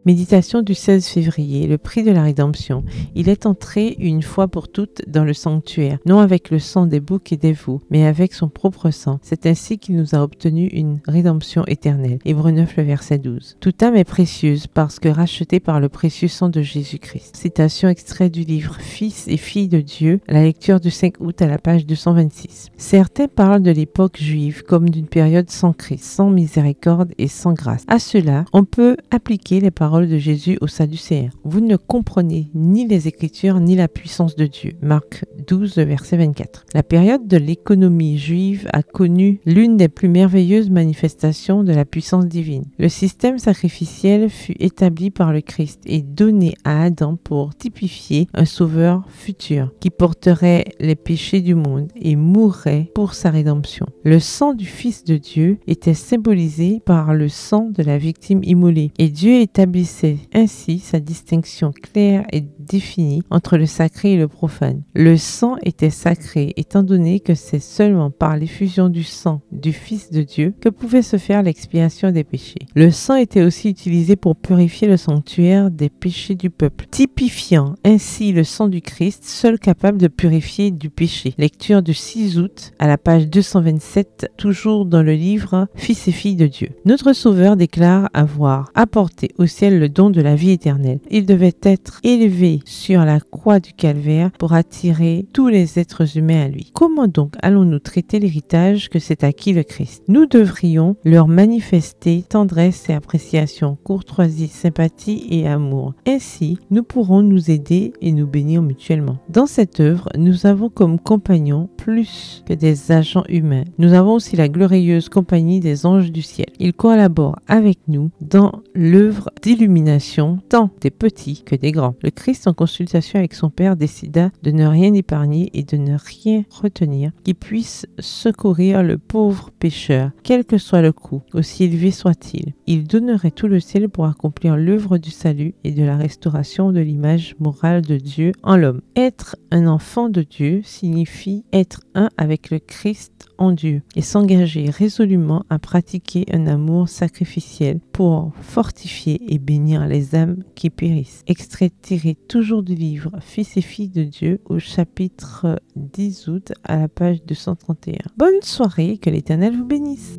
Méditation du 16 février, le prix de la rédemption. Il est entré une fois pour toutes dans le sanctuaire, non avec le sang des boucs et des veaux, mais avec son propre sang. C'est ainsi qu'il nous a obtenu une rédemption éternelle. Hébreux 9, le verset 12. Toute âme est précieuse parce que rachetée par le précieux sang de Jésus-Christ. Citation extrait du livre Fils et filles de Dieu, la lecture du 5 août à la page 226. Certains parlent de l'époque juive comme d'une période sans Christ, sans miséricorde et sans grâce. À cela, on peut appliquer les paroles de Jésus aux Sadducéens. Vous ne comprenez ni les Écritures ni la puissance de Dieu. Marc 12, verset 24. La période de l'économie juive a connu l'une des plus merveilleuses manifestations de la puissance divine. Le système sacrificiel fut établi par le Christ et donné à Adam pour typifier un sauveur futur qui porterait les péchés du monde et mourrait pour sa rédemption. Le sang du Fils de Dieu était symbolisé par le sang de la victime immolée et Dieu établissait ainsi sa distinction claire et définie entre le sacré et le profane. Le sang était sacré étant donné que c'est seulement par l'effusion du sang du Fils de Dieu que pouvait se faire l'expiation des péchés. Le sang était aussi utilisé pour purifier le sanctuaire des péchés du peuple, typifiant ainsi le sang du Christ, seul capable de purifier du péché. Lecture du 6 août à la page 227, toujours dans le livre Fils et filles de Dieu. Notre Sauveur déclare avoir apporté au ciel le don de la vie éternelle. Il devait être élevé sur la croix du calvaire pour attirer tous les êtres humains à lui. Comment donc allons-nous traiter l'héritage que s'est acquis le Christ? Nous devrions leur manifester tendresse et appréciation, courtoisie, sympathie et amour. Ainsi, nous pourrons nous aider et nous bénir mutuellement. Dans cette œuvre, nous avons comme compagnons plus que des agents humains. Nous avons aussi la glorieuse compagnie des anges du ciel. Ils collaborent avec nous dans l'œuvre d'illumination, tant des petits que des grands. Le Christ, en consultation avec son Père, décida de ne rien épargner et de ne rien retenir qui puisse secourir le pauvre pécheur, quel que soit le coût, aussi élevé soit-il. Il donnerait tout le ciel pour accomplir l'œuvre du salut et de la restauration de l'image morale de Dieu en l'homme. Être un enfant de Dieu signifie être un avec le Christ en Dieu et s'engager résolument à pratiquer un amour sacrificiel pour fortifier et bénir les âmes qui périssent. Extrait tiré toujours du livre Fils et filles de Dieu au chapitre 10 août à la page 231. Bonne soirée, que l'Éternel vous bénisse.